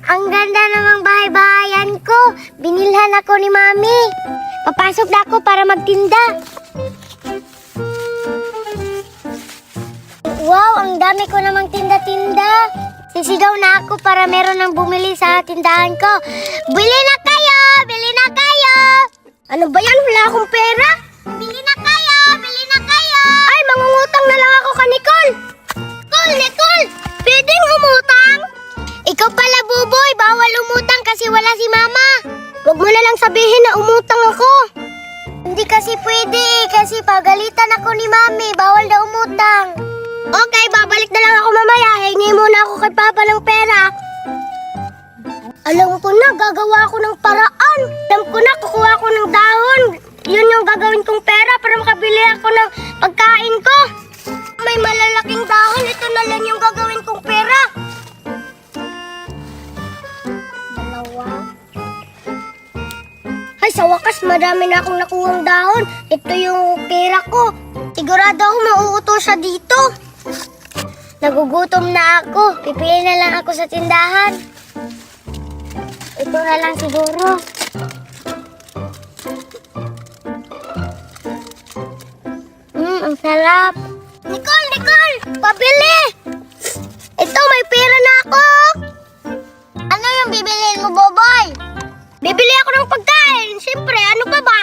Ang ganda namang bahay-bahayan ko. Binilhan ako ni Mami. Papasok na ako para magtinda. Wow, ang dami ko namang tinda-tinda. Sisigaw na ako para meron ng bumili sa tindahan ko. Bili na kayo! Bili na kayo! Ano ba yan? Wala akong pera. Bili na kayo! Bili na kayo! Ay, mangungutang na lang ako ka Nicole. Nicole! Pwedeng umutang? Ikaw pala, Buboy. Bawal umutang kasi wala si Mama. Huwag mo na lang sabihin na umutang ako. Hindi kasi pwede kasi pagalitan ako ni Mami. Bawal na umutang. Okay, babalik na lang ako mamaya. Hingi muna ako kay Papa ng pera. Alam ko na, gagawa ako ng paraan. Alam ko na, kukuha ako ng dahon. Yun yung gagawin kong pera para makabili ako ng pagkain ko. May malalaking dahon. Ito na lang yung gagawin kong pera. Dalawa. Ay, sa wakas, madami na akong nakuhang dahon. Ito yung pera ko. Sigurado ako mauuto siya dito. Nagugutom na ako. Pipili na lang ako sa tindahan. Ito na lang siguro. Ang sarap. Nicole! Pabili! Ito, may pera na ako. Ano yung bibiliin mo, Boboy? Bibili ako ng pagkain. Siyempre, ano pa ba?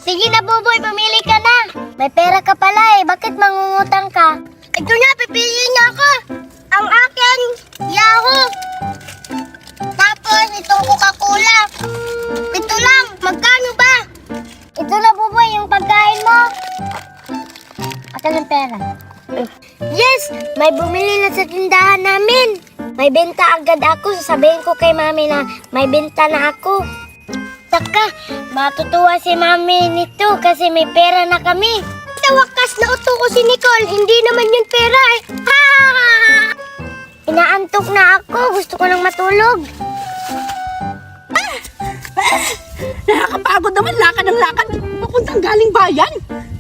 Sige na, Boboy, pamili ka na. May pera ka pala eh. Bakit mangungutang ka? Ito na, pipiliin niya ako. Ang akin, Yahoo. Tapos, itong Coca-Cola. Ito lang, magkano ba? Ito na, Boboy, yung pagkain mo. Akin ang pera. Yes, may bumili na sa tindahan namin. May benta agad ako. Sasabihin ko kay Mami na may benta na ako. Saka, matutuwa si Mami nito kasi may pera na kami. Sa wakas, nauto ko si Nicole. Hindi naman yun pera eh. Ha! Inaantok na ako. Gusto ko nang matulog. Nakakapagod naman, lakad ng lakad. Papuntang galing bayan.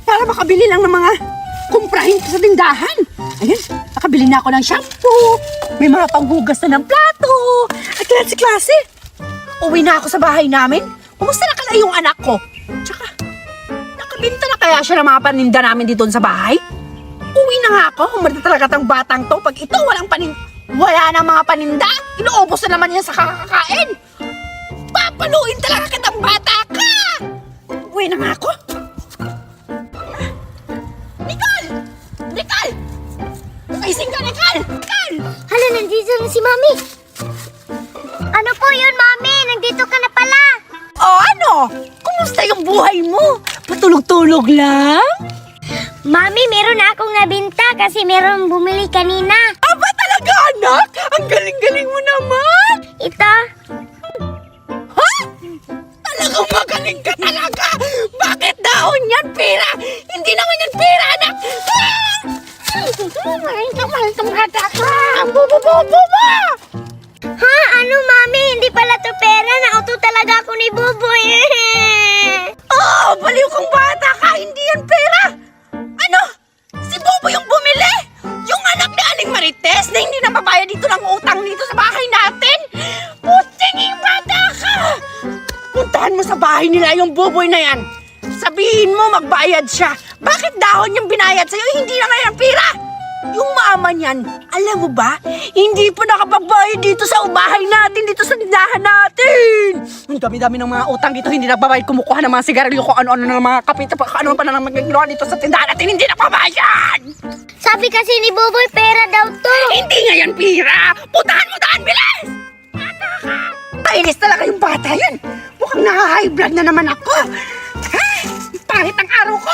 Para makabili lang ng mga kumprahin sa tindahan. Ayun, nakabili na ako ng shampoo. May mga panghugas na ng plato. At klase-klase. Uwi na ako sa bahay namin. Kumusta na kaya yung anak ko? Tsaka, nakabinta na kaya siya ng mga paninda namin dito sa bahay? Uwi na nga ako. Humarita talaga tang batang to. Pag ito wala na mga paninda, inuubos na naman yan sa kakakain. Papaluin talaga kitang bata ka! Uwi na nga ako. Nicole! Gising ka, Nicole! Hala, nandito na si Mami. Ano po yun, Mami? Nandito ka na pala. O ano? Kumusta yung buhay mo? Patulog-tulog lang? Mami, meron na akong nabinta kasi meron bumili kanina. Aba talaga, anak? Ang galing-galing mo naman! Ito. Ha? Talagang magaling ka talaga! Bakit dahon yan, pera? Hindi naman yan pera, anak! Mahal kang bata ka! Ang bobo-bobo ba? Ha? Ano, Mami? Hindi pala to pera. Nauto talaga ako ni Buboy. Oh, baliw kang bata ka! Hindi yan pera! Ano? Si Bobo yung bumili? Yung anak ni Aling Marites na hindi nababayad dito ng utang dito sa bahay natin? Putinging bata ka! Puntahan mo sa bahay nila yung Boboy na yan. Sabihin mo magbayad siya. Bakit dahon yung binayad sa'yo? Hindi na nga yan pera! Yung mama niyan, alam mo ba, hindi pa nakapagbayad dito sa bahay natin, dito sa tindahan natin. Ang dami-dami ng mga utang dito, hindi nagbabayad, kumukuha ng mga sigarilyo, kung ano-ano ng mga kapita, ano pa na nang magagawa dito sa tindahan natin, hindi nagbabayad. Sabi kasi ni Buboy, pera daw to. Hindi nga yan pira. Putahan mo daan, bilis! Bata ka! Kainis talaga yung bata yan. Mukhang naka-high blood na naman ako. Ay, pangit ang araw ko.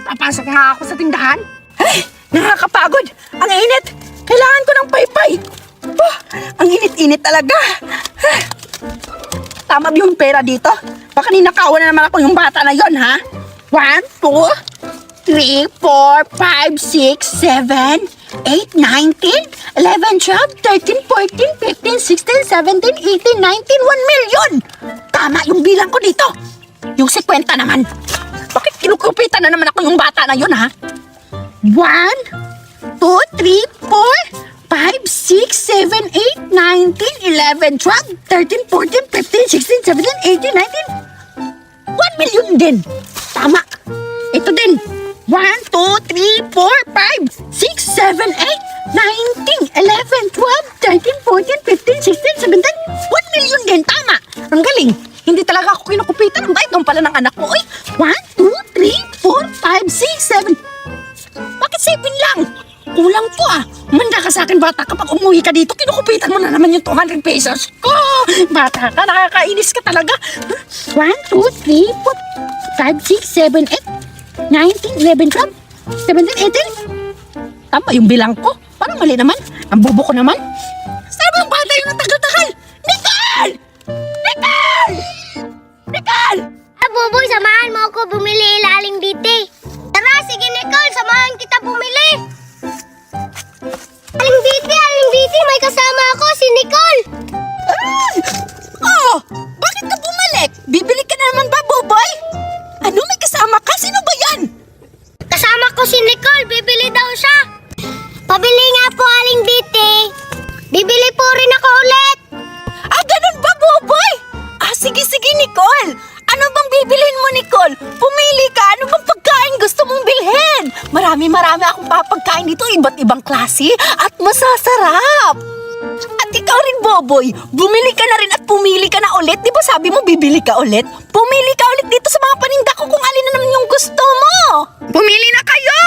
Papasok nga ako sa tindahan. Ay, nakakapagod. Ang init. Kailangan ko ng paypay. Oh, ang init-init talaga. Tama ba yung pera dito? Baka ninakawan na naman ako yung bata na yon, ha? 1, 2, 3, 4, 5, 6, 7, 8, 9, 10, 11, 12, 13, 14, 15, 16, 17, 18, 19, 1 million! Tama yung bilang ko dito. Yung 50 naman. Bakit kinukupitan na naman ako yung bata na yun, ha? 1, 2, 3, 4, 5, 6, 7, 8, 9, 11, 12, 13, 14, 15, 16, 17, 18, 19. 1 million din. Tama. Ito din. 1, 2, 3, 4, 5, 6, 7, 8, 9, 10, 11, 12, 13, 14, 15, 16, 17. 1 million din. Tama. Ang galing. Hindi talaga ako kinukupitan. Ang bait naman pala ng anak ko. Uy, 1, 2, 3, 4, 5, 6, 7. Bakit 7 lang? Kulang to ah. Manda ka sa akin, bata. Kapag umuwi ka dito, kinukupitan mo na naman yung 200 pesos ko. Bata ka, nakakainis ka talaga. 1, 2, 3, 4, 5, 6, 7, 8, 9, 10, 11, 12, 17, 18. Tama yung bilang ko. Parang mali naman. Ang bobo ko naman. Saan ba ang bata yung natagal-tagal? Nicole! Nicole! Nicole! Buboy, samahan mo ako bumili ilaling dito. Tara, sige Nicole, samahan kita bumili. Aling Biti, may kasama ako, si Nicole. Oh, bakit ka bumalik? Bibili ka na naman ba, Boboy? Ano, may kasama ka? Sino ba yan? Kasama ko si Nicole, bibili daw siya. Pabili nga po, Aling Biti. Bibili po rin ako ulit. Ah, ganun ba, Boboy? Ah, sige, Nicole. Ano bang bibilhin mo, Nicole? Pumili ka. Ano bang pagkain gusto mong bilhin? Marami akong papagkain dito. Iba't ibang klase at masasarap. At ikaw rin, Boboy. Bumili ka na rin at pumili ka na ulit. Di ba sabi mo bibili ka ulit? Pumili ka ulit dito sa mga paninda ko kung alin na naman yung gusto mo. Pumili na kayo.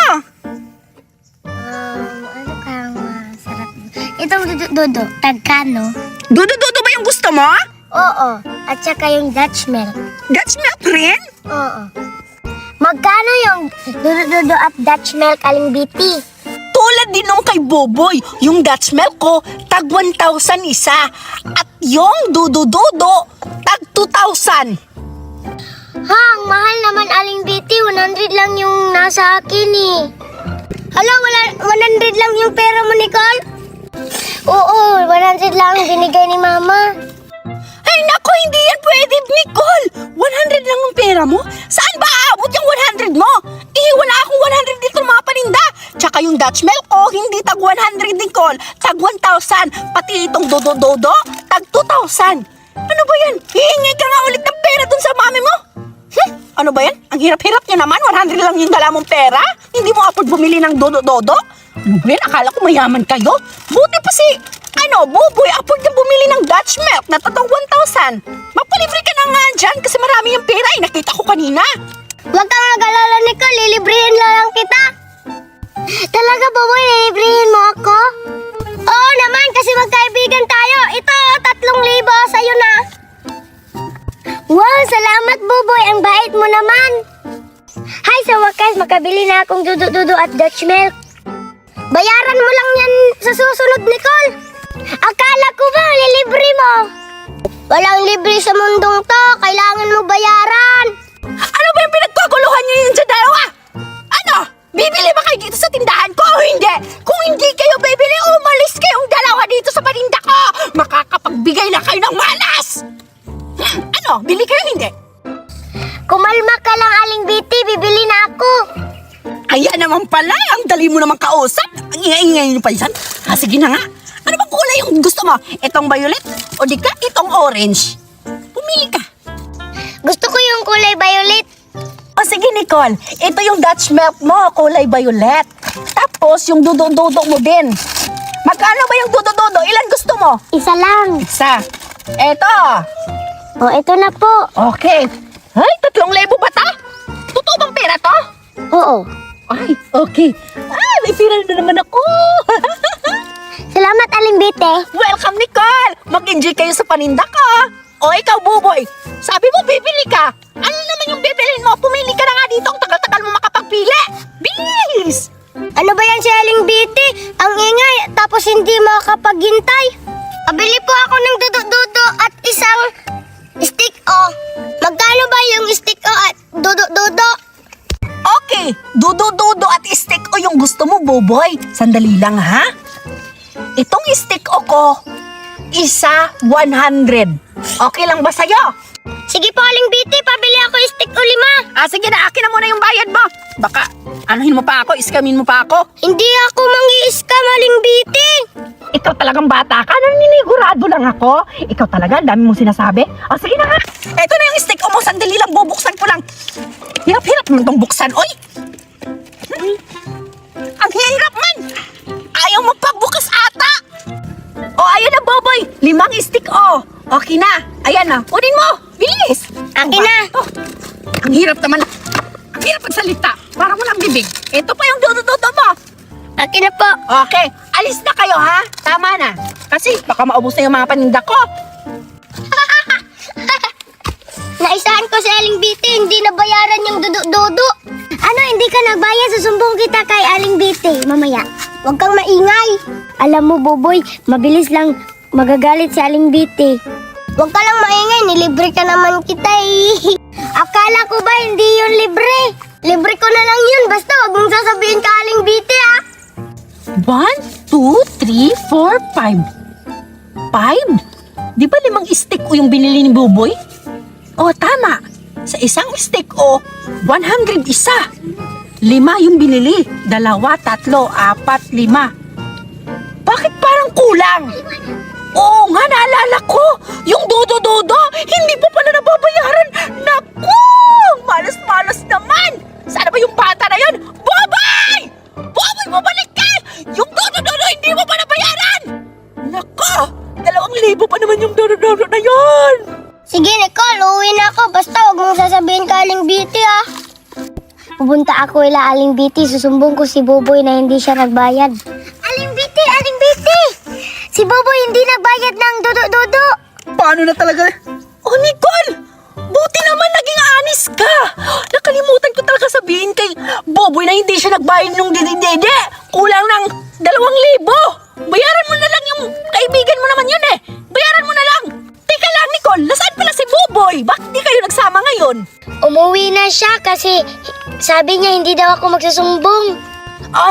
Ano kang masarap? Itong dudo, tagkano? Dudo-dudo ba yung gusto mo? Oo, at saka yung Dutch milk. Dutch milk rin? Oo. Magkano yung dudo at Dutch milk, Aling Biti? Tulad din nung kay Boboy, yung Dutch milk ko, tag 1,000 isa. At yung dudo-dudo, tag 2,000. Hang, mahal naman, Aling Biti. 100 lang yung nasa akin eh. Hala, 100 lang yung pera mo, Nicole? Oo, 100 lang binigay ni Mama. Ay nako, hindi yan pwede, Nicole. 100 lang ang pera mo? Saan ba aabot yung 100 mo? Eh, wala akong 100 dito mga paninda. Tsaka yung Dutch milk ko, hindi tag 100, Nicole. Tag 1,000. Pati itong dodo-dodo, tag 2,000. Ano ba yan? Hihingi ka nga ulit ng pera dun sa mami mo? Ano ba yan? Ang hirap-hirap nyo naman. 100 lang yung dala mong pera. Hindi mo apod bumili ng dodo-dodo. Ano ba yan? Akala ko mayaman kayo. Buti pa si, Buboy, apod na bumili ng Dutch milk na tatang 1,000. Magpalibre ka na nga dyan kasi marami yung pera. Eh, nakita ko kanina. Huwag kang mag-alala, Nicole. Lilibrihin lang kita. Talaga, Boboy, lilibrihin mo ako? Oo naman, kasi magkaibigan tayo. Ito, 3,000 sa'yo na. Wow, salamat, Boboy. Ang bait mo naman. Hay, sa wakas, makabili na akong dudo-dudo at Dutch milk. Bayaran mo lang yan sa susunod, Nicole. Akala ko ba, lilibre mo? Walang libre sa mundong to. Kailangan mo bayaran. Ano ba yung pinagkaguluhan niyo yun sa dalawa? Ano? Bibili ba kayo dito sa tindahan ko o hindi? Kung hindi kayo bibili, umalis kayong dalawa dito sa paninda ko. Makakapagbigay na kayo ng malas. Ano? Bili kayo hindi? Kumalma ka lang, Aling Biti. Bibili na ako. Ayan naman pala. Ang dali mo naman kausap. Ang ingay-ingay nyo pa yan. Ah, sige na nga. Ano bang kulay yung gusto mo? Itong violet o di ka itong orange? Pumili ka. Gusto ko yung kulay violet. O sige, Nicole. Ito yung Dutch milk mo, kulay violet. Tapos yung dudo-dudo mo din. Magkano ba yung dudo-dudo? Ilan gusto mo? Isa lang. Isa. Eto. O, ito na po. Okay. Ay, 3,000 ba ta? Totoo bang pera to? Oo. Ay, okay. Ay, may pera na naman ako. Salamat, Aling Biti. Welcome, Nicole. Mag-enjoy kayo sa paninda ka. O ikaw, Buboy. Sabi mo, bibili ka. Ano naman yung bibilin mo? Pumili ka na nga dito. Ang tagal-tagal mo makapagpili. Bilis! Ano ba yan si Aling Biti? Ang ingay, tapos hindi makapaghintay. Pabili po ako ng dudo-dudo at isang stick-o. Magkano ba yung stick-o at dudo-dudo? Okay, dudo-dudo at stick o yung gusto mo, Buboy. Sandali lang, ha? Itong stick o ko, isa 100. Okay lang ba sa'yo? Sige po, Aling Biti, pabili ako stick o 5. Sige na, akin na muna yung bayad mo. Baka, anuhin mo pa ako, iskamin mo pa ako. Hindi ako mangi-scam, Aling Biti. Ikaw talagang bata ka, naninigurado lang ako. Ikaw talaga, dami mong sinasabi. Sige na nga. Eto na yung stick mo, sandali lang, bubuksan ko lang. Hirap-hirap naman itong buksan, oy. Ang hirap man. Ayaw mo pagbukas ata. Ayan na, Boboy. 5 stick, Okay na. Ayan na, kunin mo. Bilis. Akin na. Ang hirap naman. Ang hirap magsalita. Parang walang bibig. Ito pa yung dudududo mo. Akin na po. Okay, alis na kayo ha. Tama na. Kasi baka maubos na yung mga paninda ko. Naisahan ko si Aling Biti, hindi nabayaran yung dudu-dudu. Ano, hindi ka nagbayad? Susumbong kita kay Aling Biti. Mamaya, huwag kang maingay. Alam mo, Boboy, mabilis lang magagalit si Aling Biti. Huwag ka lang maingay, nilibre ka naman kita eh. Akala ko ba hindi yun libre? Libre ko na lang yun, basta huwag mong sasabihin ka Aling Biti ah. 1, 2, 3, 4, 5. 5? Di ba 5 stick o yung binili ni Buboy? Tama. Sa isang stick 100 isa. 5 yung binili. 2, 3, 4, 5. Bakit parang kulang? Oo nga, naalala ko. Yung dodo-dodo, hindi pa pala nababayaran. Naku! Malas-malas naman. Sana ba yung bata na yun? Boboy! Boboy, bumalik ka! Yung dodo-dodo, hindi mo pa nabayaran! Naku! 2,000 pa naman yung dodo-dodo na yun! Sige, Nicole, uwi na ako. Basta huwag mong sasabihin ka Aling Biti ah. Pupunta ako ila Aling Biti, susumbong ko si Boboy na hindi siya nagbayad. Aling Biti! Aling Biti! Si Boboy hindi nagbayad ng dudu-dudu. Paano na talaga? Nicole! Buti naman naging honest ka! Nakalimutan ko talaga sabihin kay Boboy na hindi siya nagbayad ng dede. Kulang ng 2,000. Bayaran mo na lang yung kaibigan mo naman yun eh. Bayaran mo na lang. Teka lang, Nicole. Nasaan pala si Boboy? Bakit di kayo nagsama ngayon? Umuwi na siya kasi sabi niya hindi daw ako magsusumbong.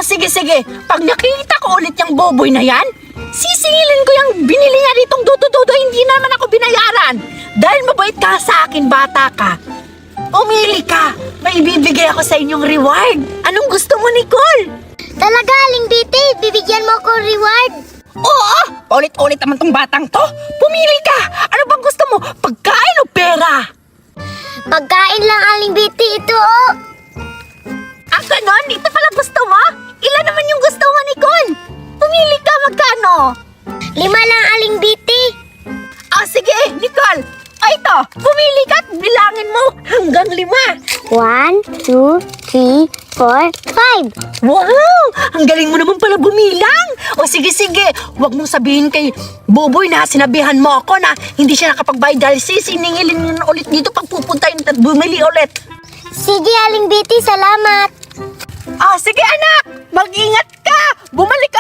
Sige. Pag nakita ko ulit yung Boboy na yan, sisingilin ko yung binili niya ditong dudo-dudo. Hindi naman ako binayaran. Dahil mabait ka sa akin, bata ka. Umili ka. May ibibigay ako sa inyong reward. Anong gusto mo, Nicole? Talaga, Aling Biti, bibigyan mo ko reward. Oo! Ulit-ulit naman tong batang to. Pumili ka. Ano bang gusto mo? Pagkain o pera? Pagkain lang, Aling Biti, ito oh. Ganon? Ito pala gusto mo? Ilan naman yung gusto mo, Nicole? Pumili ka, magkano? 5 lang, Aling Biti. Sige, Nicole. Ito, pumili ka at bilangin mo hanggang 5. 1, 2, 3, 4, 5. Wow! Ang galing mo naman pala bumilang. Sige. Huwag mong sabihin kay Boboy na sinabihan mo ako na hindi siya nakapagbayad dahil sisiningilin mo na ulit dito pag pupuntahin at bumili ulit. Sige, Aling Biti, salamat. Sige anak, mag-ingat ka. Bumalik ka